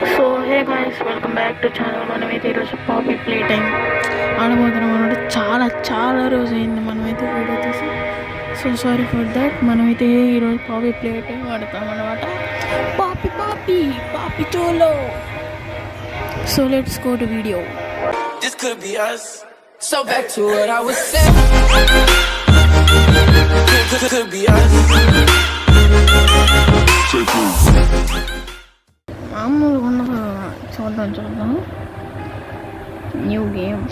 So hey guys, welcome back to channel. మనమైతే ఈరోజు Poppy play time ఆడబోతున్నాం అన్నమాట. చాలా రోజు అయింది మనమైతే వీడియో తీసి. So sorry for that. మనమైతే ఈరోజు పాపీ ప్లే టైం ఆడతాం అనమాట. పాపీ పాపీ పాపీ చోలో. So let's go to video. This could be us. So back to what I was saying. Could be us. మామూలుగా ఉండదు. చూద్దాం new game.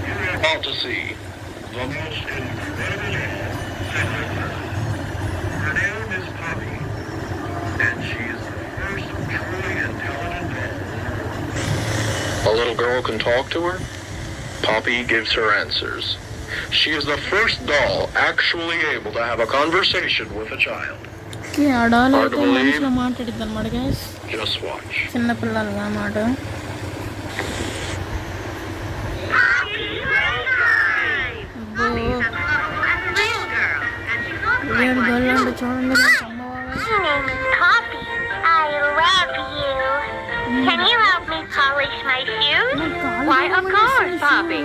You're about to see the most incredible signature. Her name is Poppy, and she is the first truly intelligent doll. A little girl can talk to her. Poppy gives her answers. She is the first doll actually able to have a conversation with a child. ఆడాలైతే మనుషులు మాట్లాడిద్ది అనమాట guys. Just watch. చిన్నపిల్లలు అన్నమాట. వీడు గొల్లండి చూడండి. Poppy, I love you. Can you help me polish my shoes? Why, of course, Poppy.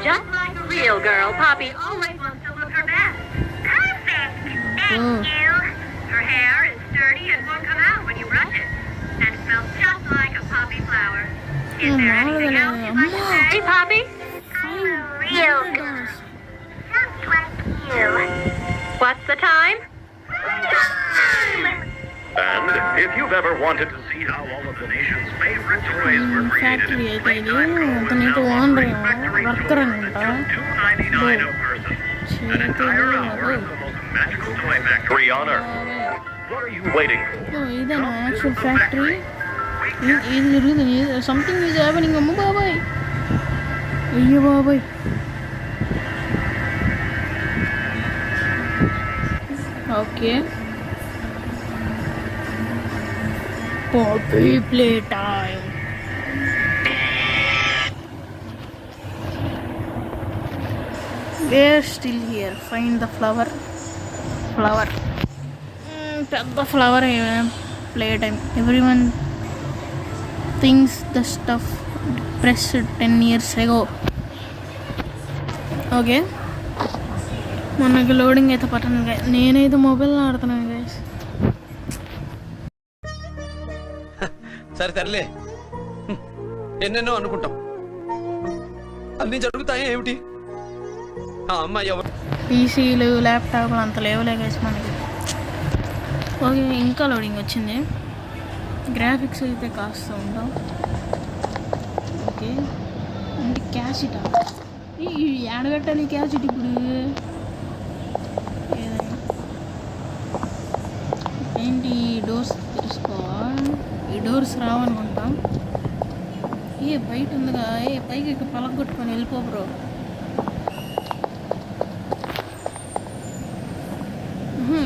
Just like a real girl, Poppy always wants to look her best. Perfect. Thank you. Her hair is sturdy and won't come out when you brush it. And it smells just like a poppy flower. Is there anything else you'd like to say? Hey, Poppy. I'm a real girl. Just like you. What's the time? And if you've ever wanted to see how all of the nation's favorite toys were created factory in అయితే ఇది playtime, అతనైతే owner factory worker tours అనుకుంటా. just $2.99 a person. An entire hour of the most magical toy factory on Earth. What are you waiting for? ఇదేనా actual factory? ఇది జరుగుతుంది. Something is happening. అమ్మ బాబాయ్, అయ్యో బాబాయ్. Okay, Poppy play time. Where still here. Find the flower. పెద్ద flower. Play time. Every one things the stuff pressed 10 years ago. Okay, మనకి loading అయితే పట్టను. నేనైతే మొబైల్లో ఆడుతున్నాను గైస్. సరే తరలే, ఎన్నెన్నో అనుకుంటాం, అన్ని జరుగుతాయి ఏమిటి? ఆ అమ్మాయి ఎవరు? పీసీలు ల్యాప్టాప్లు అంత లేవులే గైస్ మనకి. ఓకే, ఇంకా లోడింగ్ వచ్చింది. గ్రాఫిక్స్ అయితే కాస్త ఉంటాం. ఓకే, అంటే క్యాసిటా? ఏడబెట్టాలి క్యాసిట్ ఇప్పుడు? ఏదైనా ఏంటి? డోర్స్ తెలుసుకోవాలి. ఈ డోర్స్ రావనుకుంటా. బయట ఉందిగా. పైకి ఇక్కడ పలగొట్టుకొని వెళ్ళిపో బ్రో.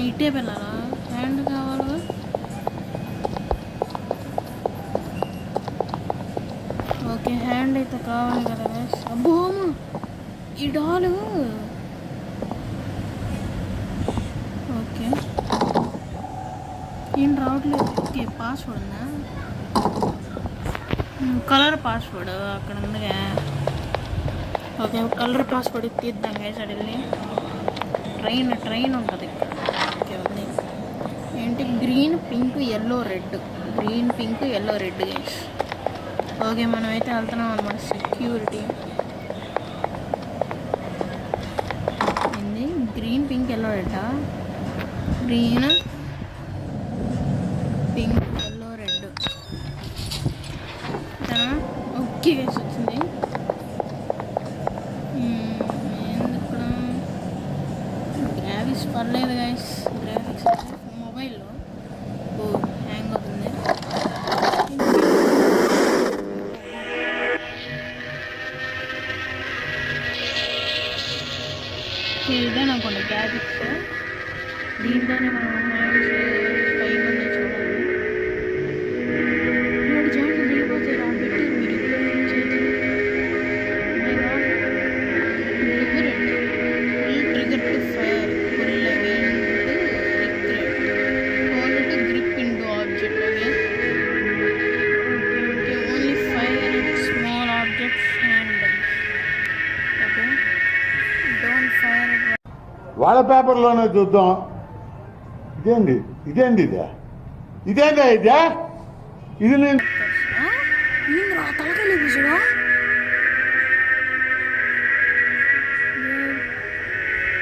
ఇటే వెళ్ళాలా? హ్యాండ్ కావాలి. ఓకే, హ్యాండ్ అయితే కావాలి కదా. అబ్బో, ఈ డాలు. ఓకే, ఏం రావట్లేదు. ఓకే, పాస్వర్డ్ ఉందా? కలర్ పాస్వర్డ్ అక్కడ ఉందిగా. ఓకే, కలర్ పాస్వర్డ్ తీద్దాం గైస్. అడిగి ట్రైన్ ఉంటుంది ఇక్కడ. ఓకే, ఉంది. ఏంటి? Green pink yellow red. Green pink yellow red guys. Okay, మనమైతే వెళ్తున్నాం అనమాట. సెక్యూరిటీ ఏంది? గ్రీన్ పింక్ ఎల్లో రెడ్డా? Green pink yellow red. Okay guys, వచ్చింది. ఎందుకు గ్రాఫిక్స్ పర్లేదు గైస్. గ్రాఫిక్స్ మొబైల్లో హ్యాంగ్ అవుతుంది. ఇదే అనుకోండి గ్రాఫిక్స్. దీంట్లోనే మనం పైన చూడాలి. జాయింట్లు దిగిపోతారు. పెట్టి మీరు చేతులు trigger to fire full regret. వాళ్ళ పేపర్లోనే చూద్దాం. ఇదేంది ఇదేంది ఇదే ఇదేందా ఇదే ఇది నేను ఏంద్రా తలకాయ లేపేసాడా?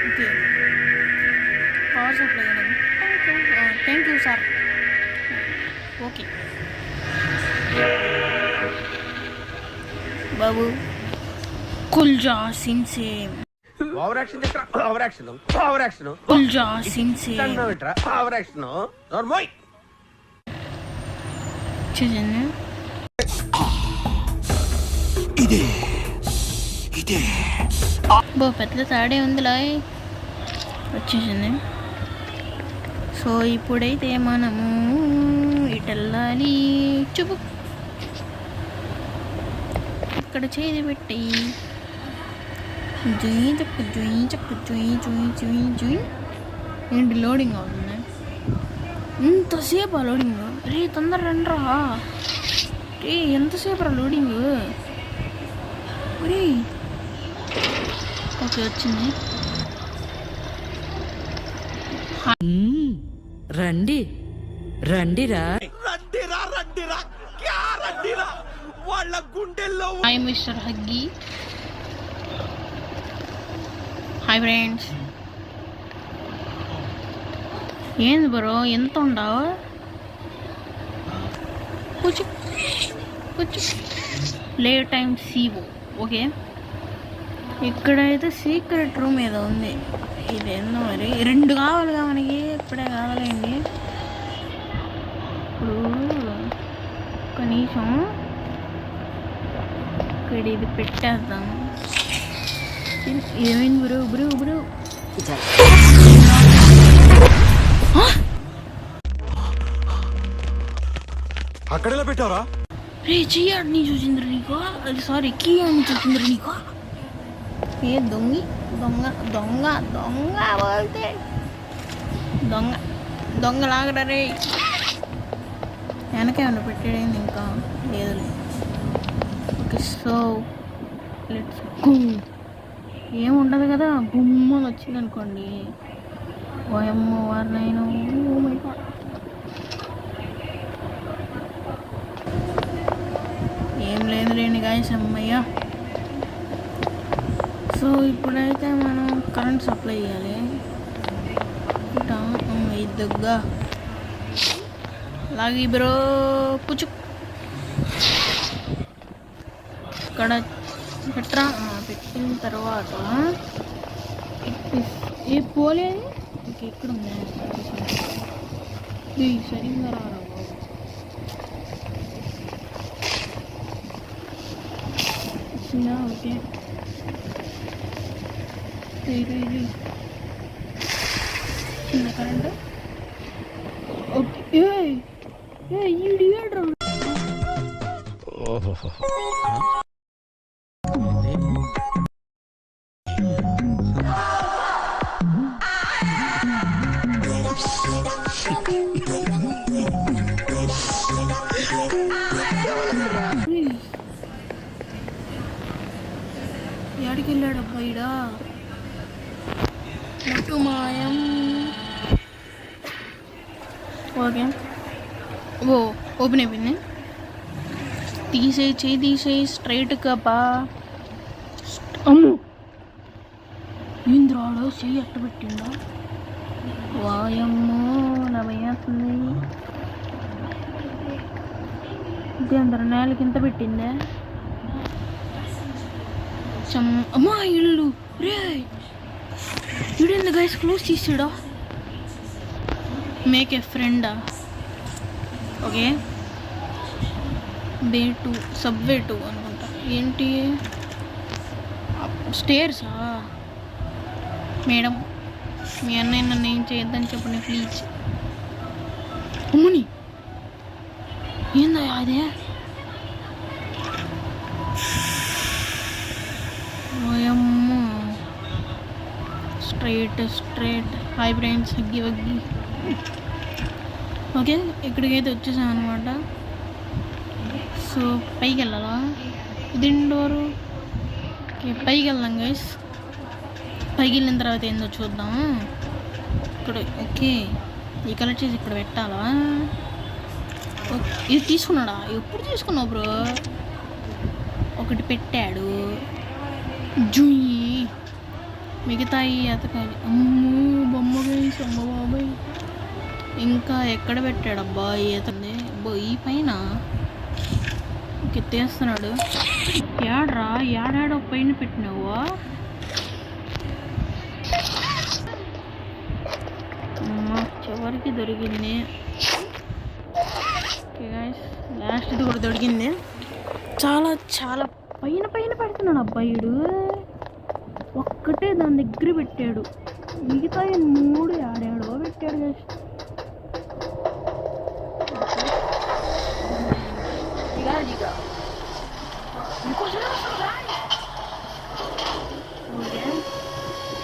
ఓకే పవర్ సప్లై అనేది. Thank you sir. ఓకే బాబు కుల్జా సిన్సేమ్ కుల్జా సిన్సేమ్ చూసాను. బో పెద్ద తాడే ఉందిలా వచ్చేసింది. సో ఇప్పుడైతే మనము ఇటెళ్ళాలి. చూపు ఇక్కడ చేతి పెట్టి జుయి చెప్పు జుయి చెప్పు జుయి జుయి జుయి జుయి. ఏంటి లోడింగ్ అవుతుంది ఇంతసేపు? ఆ లోడింగ్ రే తొందర రండ్రా రే. ఎంతసేపు రా లోడింగ్? రే ఓకే వచ్చింది. రండి రండిరా వాళ్ళ గుండెల్లో హాయ్ మిస్టర్ హగ్గీ. Hi friends. ఏంది బ్రో ఎంత ఉండవు? కూర్చో కూర్చో. Play time CO. ఓకే ఇక్కడైతే సీక్రెట్ రూమ్ ఏదో ఉంది. ఇదేందో మరి 2 కావాలిగా మనకి. ఇప్పుడే కావాలండి. ఇప్పుడు కనీసం ఇక్కడ ఇది పెట్టేద్దాం. ఏమైంది బ్రో బ్రో బ్రో? అక్కడెలా పెట్టారా? రే చెయ్యాడిని చూసిండ్రు నీకు. అది సారీ కీ అని చూసిండ్రు నీకు. ఏ దొంగి దొంగ దొంగ దొంగ పోతే దొంగ దొంగలాగరా రే. వెనకేమన్నా పెట్టేయండి ఇంకా లేదు. Okay so let's go. ఏముండదు కదా గుమ్మని వచ్చింది అనుకోండి. ఓయమ్మ వారినైనా ఏం లేదు లేని గాయస్ అమ్మయ్య. సో ఇప్పుడైతే మనం కరెంట్ సప్లై చేయాలి. ఇద్దుగా లాగి బ్రో కూర్చో. ఇక్కడ పెట్టరా. పెట్టిన తర్వాత ఏ పోలేదు. ఓకే ఇక్కడ ఉంది. సరిగ్గా రారా వచ్చిందా? ఓకే చిన్న కరెంట్. ఓకే ఈడియడ్రా. ఎక్కడికి వెళ్ళాడు అబ్బాయిడా? ముట్టు మాయం. ఓకే ఓ ఓపెన్ అయిపోయింది. తీసేయి చేయి తీసేయి స్ట్రైట్గా బా. అమ్ము ఇంద్రాడు చెయ్యి అట్ట పెట్టిందా? వాయమ్మో నా భయస్తుంది. ఇది అందరు నేలకి ఇంత పెట్టిందే. అమ్మా ఇల్లు రే. వీడేంది గైస్ క్లోజ్ చేసాడా? మేక్ ఏ ఫ్రెండా. ఓకే బే 2 సబ్వే 2 అనుకుంటా. ఏంటి స్టేర్సా? మేడం మీ అన్నయ్య నన్ను ఏం చేయొద్దని చెప్పండి ప్లీజ్. అమ్మని ఏందా అదే? ఓయమ్మ straight. Hi friends Huggy Wuggy. Okay ఇక్కడికైతే వచ్చేసాం అనమాట. సో పైకి వెళ్ళాలా? ఇది డోరు. ఓకే పైకి వెళ్దాం గైస్. పగిలిన తర్వాత ఏందో చూద్దాం. ఇక్కడ ఓకే, ఈ కలర్ చేసి ఇక్కడ పెట్టాలా? ఇది తీసుకున్నాడా? ఎప్పుడు తీసుకున్నావు బ్రో? ఒకటి పెట్టాడు. జుయ్యి మిగతాయి అతకాలి. అమ్మో బొమ్మగా అమ్మ బాబాయ్. ఇంకా ఎక్కడ పెట్టాడబ్బా? ఈతంది అబ్బో ఈ పైన ఎత్తేస్తున్నాడు. ఏడ్రా ఏడాడో పైన పెట్టినావు? చివరికి దొరికింది. లాస్ట్ ఇది కూడా దొరికింది. చాలా చాలా పైన పైన పెడుతున్నాడు అబ్బాయిడు. ఒక్కటే దాని దగ్గర పెట్టాడు, మిగతా 3 ఆడాడో పెట్టాడు.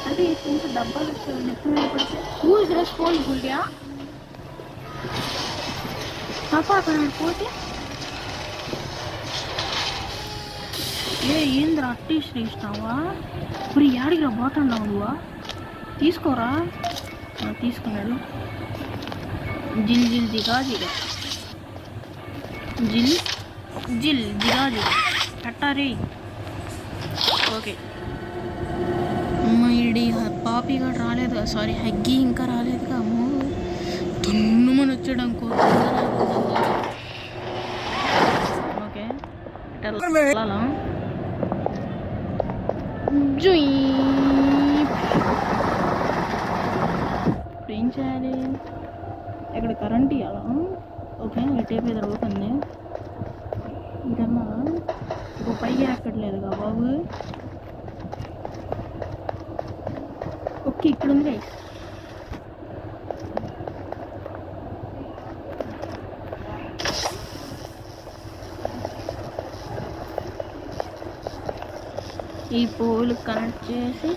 అంటే ఇంత డబ్బాలు పడితే ఊజ్ రెస్పాన్సిబుల్గా తప్ప అక్కడ పోతే ఏంద్రా అట్టీస్ట్ ఇస్తావా? ఇప్పుడు ఏడికి పోతాండావు నువ్వా? తీసుకోరా. తీసుకున్నాడు. జిల్ జిల్ జిగా జిగా జిల్ జిల్ జిగా జిగా కట్టారే. ఓకే అమ్మ ఇడి పాపి కూడా రాలేదు. సారీ హగ్గి ఇంకా రాలేదుగా. అమ్మో తున్నుమని వచ్చాడు అనుకో. ఓకే అలా ఏం చేయాలి? ఇక్కడ కరెంట్ ఇవ్వాలా? ఓకే టేప్ ఎదురు పోతుంది. ఇంకన్నా ఇంకో పైకి ఎక్కట్లేదుగా బాబు. ఓకే ఇక్కడ ఉంది గైస్. ఈ పోల్ కనెక్ట్ చేసి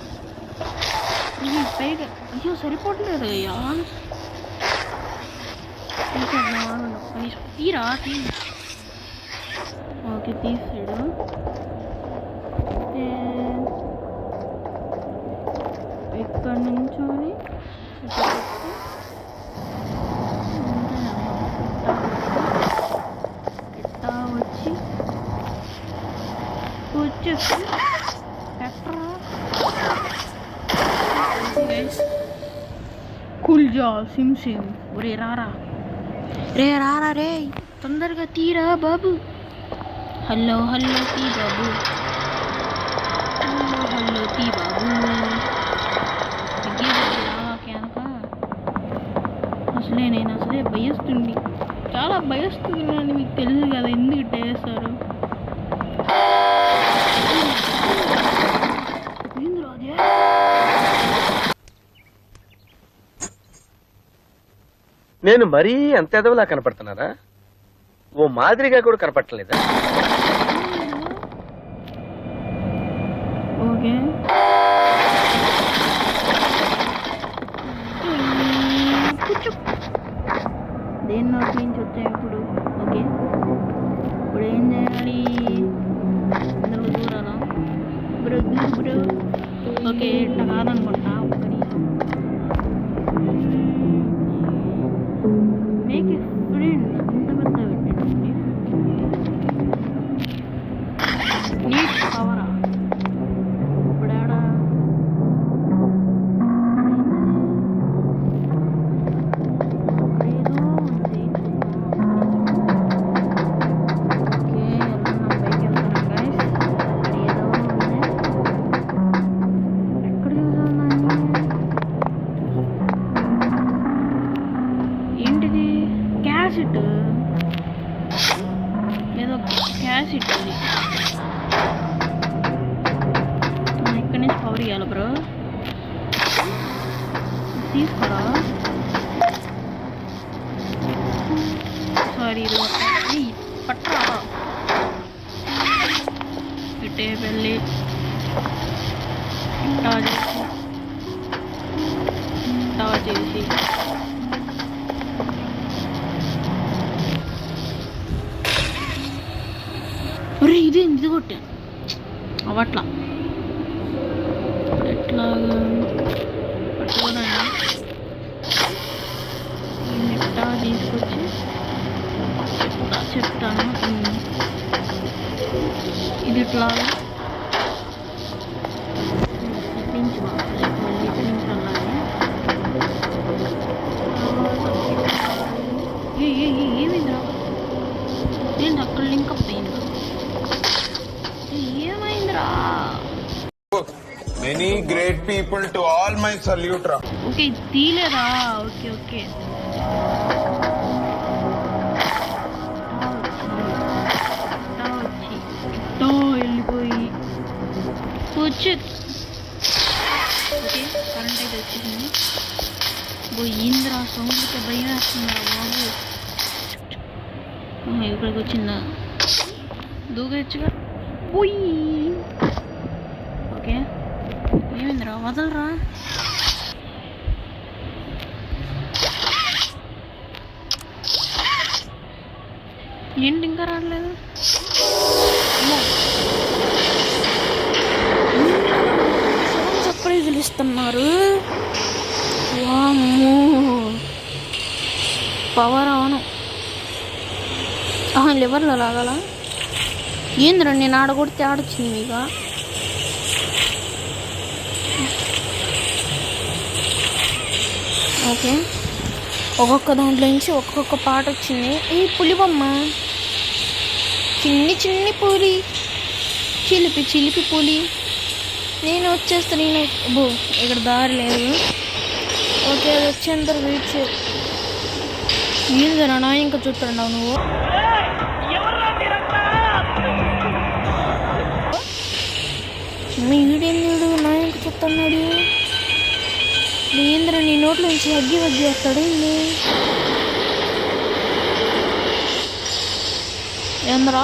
పైగా అయ్యో సరిపోవట్లేదు అయ్యా. తీరా ఓకే తీసాడు. ఇక్కడ నుంచొని ఇట్టా వచ్చి కూర్చొచ్చి కుల్జా సిమ్ సిమ్. ఒరే రారా రే తొందరగా తీరా బాబు. హలో హలో తీ బాబు. హలో తీ బాబు. కనుక నేను అసలే భయస్తుంది, చాలా భయస్తున్నాను. మీకు తెలుసు కదా ఎందుకు చేస్తారు. నేను మరీ అంత ఎదవలా కనపడుతున్నారా? ఓ మాదిరిగా కూడా కనపడలేదా? ఓకే దేని నోటి నుంచి వచ్చాయి ఇప్పుడు. ఓకే ఇప్పుడు ఏం చేయాలి? ఇందులో దూరాలా బ్రో? బ్రో ఓకే ఇట్లా కాదనుకుంటా. ఒక్క నిమిషం. మేక్ ఇట్ ఫ్రెండ్ ఇంత పెద్ద పెట్టండి. నీట్ కవరా ఇప్పుడు ఆడా ఏదో ఉంది. ఓకే వెళ్తున్నాం, పైకి వెళ్తున్నాం గైస్. ఏదో ఉంది. ఎక్కడ చూసాను? ఏంటిది? క్యాసెట్ ఏదో క్యాసెట్. అది ఇక్కడి నుంచి పవర్ ఇవ్వాలి బ్రో. తీసుకోరా. సారీ ఇది పట్టరా. ఇట్టే వెళ్ళి ఇట్టా చేసి ఒరే ఇది కొట్టాను అవట్లా. ఎట్లా ఇట్లాగా పట్టుకోనండి. ఇట్లా తీసుకొచ్చి చెప్తాను. ఇది ఇట్లా ఏమైందిరా? ఏంటి అక్కడ లింక్ అప్ అయింది? ఏమైందిరా? Many great people, to all my salute. Okay ఇది తీలేదా? ఓకే ఓకే వెళ్ళిపోయి కూర్చో. ఓకే కరెంట్ అయితే వచ్చింది. పోయిందిరా, సౌండ్కి భయం వేస్తుందిరా బాబు. ఇక్కడికి వచ్చిందా? దూకొచ్చుగా. పోయి ఓకే ఏమైందిరా? వదలరా. ఏంటి ఇంకా రావట్లేదు? సర్ప్రైజులు ఇస్తున్నారు. వామ్మో పవర్ అవును. లివర్లో లాగాల. ఏందిరా నేను ఆడగొడితే ఆడొచ్చింది మీకు. ఓకే ఒక్కొక్క దాంట్లో నుంచి ఒక్కొక్క పాట వచ్చింది. ఈ పులిబొమ్మ, చిన్ని చిన్ని పులి, చిలిపి చిలిపి పులి. నేను వచ్చేస్తాను. నేను ఇక్కడ దారి లేదు. ఓకే అది వచ్చేంత వెయిట్ చే. ఏందిరా నా ఇంకా చూస్తున్నావు నువ్వు? ఈడేందుడు నా ఇంక చూస్తున్నాడు. ఏంద్రా నీ నోట్లో నుంచి అగ్గి వగ్గి వస్తాడు. ఏంద్రా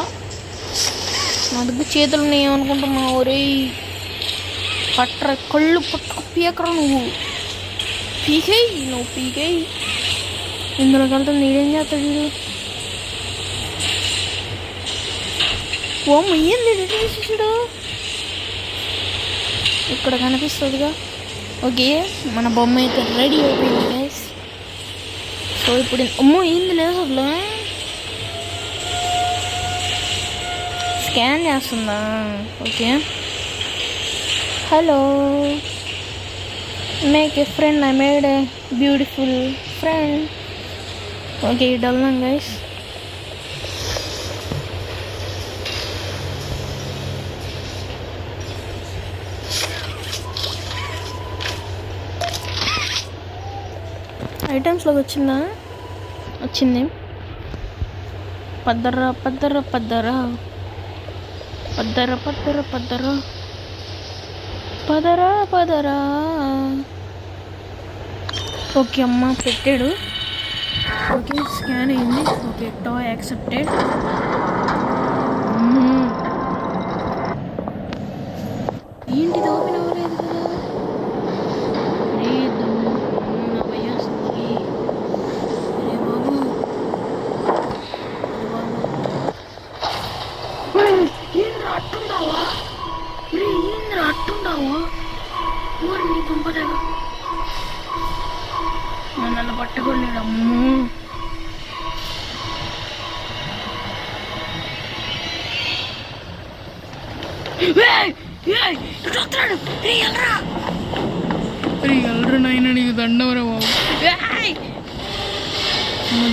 నా దగ్గర చేతులు ఉన్నాయి ఏమనుకుంటున్నావు? ఒరే పట్ర కళ్ళు పట్టుకు పీకరా నువ్వు. పీకేయి నువ్వు పీకేయి. ఇందులోకి వెళ్తాను. నీడేం చేస్తాడు వీడు? ఓమ్మ ఏంది చూడు ఇక్కడ కనిపిస్తుందిగా. ఓకే మన బొమ్మ అయితే రెడీ అయిపోయింది గైస్. సో ఇప్పుడు అమ్మో ఏంది లేదు అసలు. స్కాన్ చేస్తుందా? Okay hello make a friend. I made a beautiful friend. Okay ఇటు వెళ్దాం గైస్. ఐటమ్స్లోకి వచ్చిందా? వచ్చింది. పద్దర పద్దర పద్దర పద్దర పద్దర పద్దర పదరా పదరా. ఓకే అమ్మ పెట్టాడు. ఓకే స్కాన్ అయింది. Okay toy accepted. ఏంటిది ఓపెన్ అవ్వలేదు కదా? లేదు నా భయాస్తుంది. అరే బాబు ఏంద్ర అట్టుండావా? ఏంద్ర అట్టుండావా? ఊరి నీ దుంపదగా నన్ను పట్టుకోలేడు. అమ్మో ఎల్లరా నాయన నీకు దండవరా బాబు.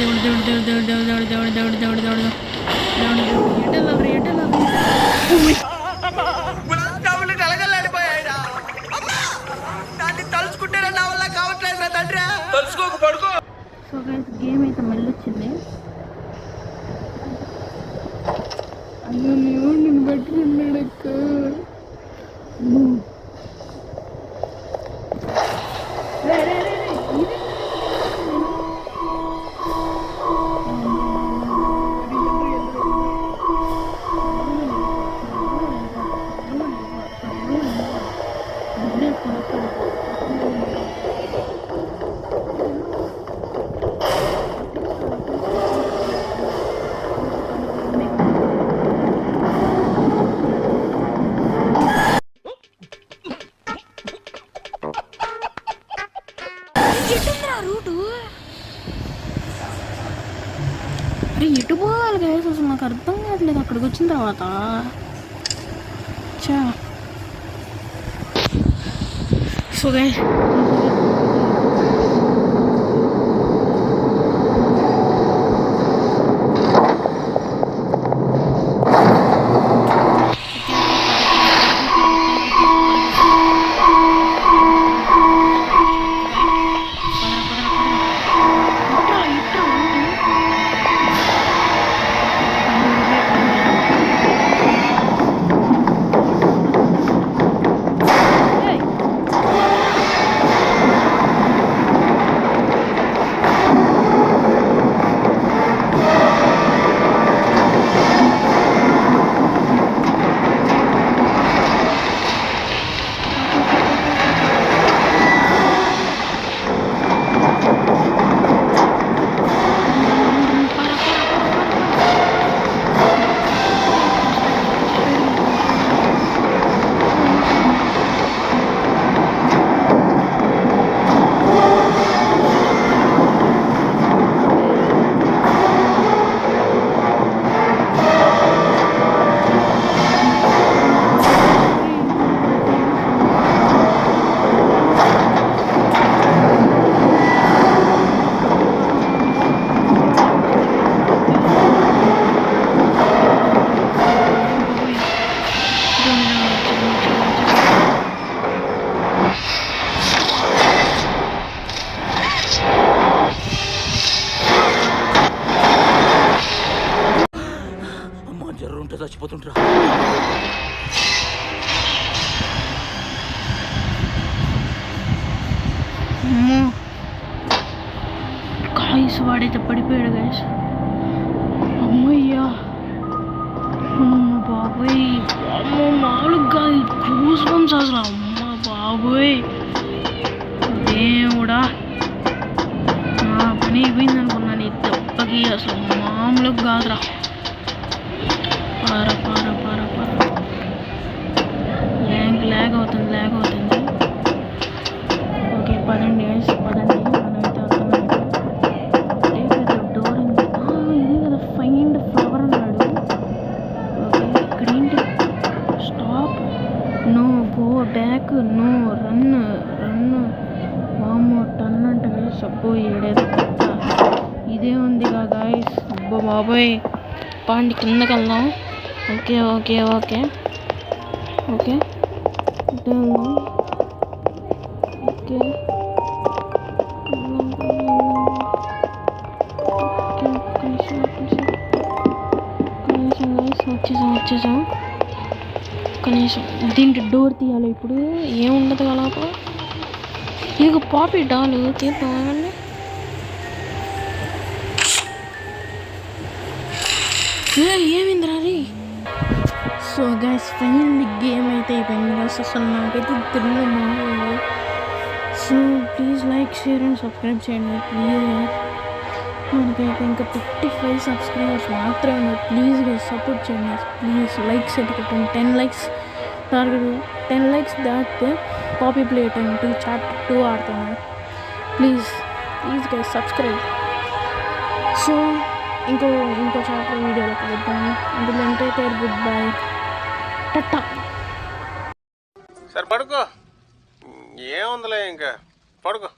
దేవుడు దేవుడు దేవుడు దేవుడు దేవుడు దేవుడు దేవుడు దేవుడు దేవుడు దేవుడు ఎటెళ్ళరు సో గైస్ గేమ్ అయితే మళ్ళీ వచ్చింది. అయ్యో నేను పెట్టుకున్నాడు అక్క. అరే ఎటు పోవాలి గైస్ అసలు నాకు అర్థం కావట్లేదు అక్కడికి వచ్చిన తర్వాత. చా సో గైస్ చచ్చిపోతుంటా. గాయస్ వాడైతే పడిపోయాడు గైస్. అమ్మయ్యా అమ్మ బాబోయ్ అమ్మ మామూలుగా గూస్ బంప్స్ అసలు. అమ్మ బాబోయ్ దేవుడా నా పని అయిపోయింది అనుకున్నాను ఈ దెబ్బకి. అసలు మామూలుగా కాదురా. పార పార పార పార ల్యాగ్ అవుతుంది. ఓకే పదండి గైస్ పదండి. మనమైతే అర్థమైతే డోర్ ఉంది. ఇదే కదా ఫైండ్ ఫ్లవర్ అన్నాడు. ఓకే ఇక్కడ ఏంటి stop, no, go back, no, run. వామ్మో టన్ అంట గైస్. అబ్బో ఏడేదో కొత్త ఇదే ఉందిగా గైస్. అబ్బో బాబోయ్ పాండి కిందకి వెళ్దాం. ఓకే ఓకే ఓకే ఓకే ఇటు వెళ్దాం. ఓకే వచ్చేసాం. కనీసం దీంట్లో డోర్ తీయాలి ఇప్పుడు. ఏముండదు కలాప. ఇది పాపి డాలు తీద్దాం ఏమండి. ఏమైందిరా రీ. సో గైస్ ఫైనల్లీ గేమ్ అయితే అయిపోయింది గైస్. అసలు నాకైతే తెలియదు. So please like share and subscribe చేయండి ప్లీజ్. మనకైతే ఇంకా 55 సబ్స్క్రైబర్స్ మాత్రమే ఉన్నారు. ప్లీజ్ గైస్ సపోర్ట్ చేయండి ప్లీజ్. లైక్స్ అయితే కొట్టండి. 10 లైక్స్ టార్గెట్. 10 లైక్స్ దాటితే కాపీ ప్లే టైం 2 చాప్టర్ 2 ఆడుతాను. Please guys subscribe. సో ఇంకో చాప్టర్ వీడియోలో కలుద్దాం. అందులో అంటే గుడ్ బై టట్టా. సరే పడుకో, ఏముందిలే ఇంకా పడుకో.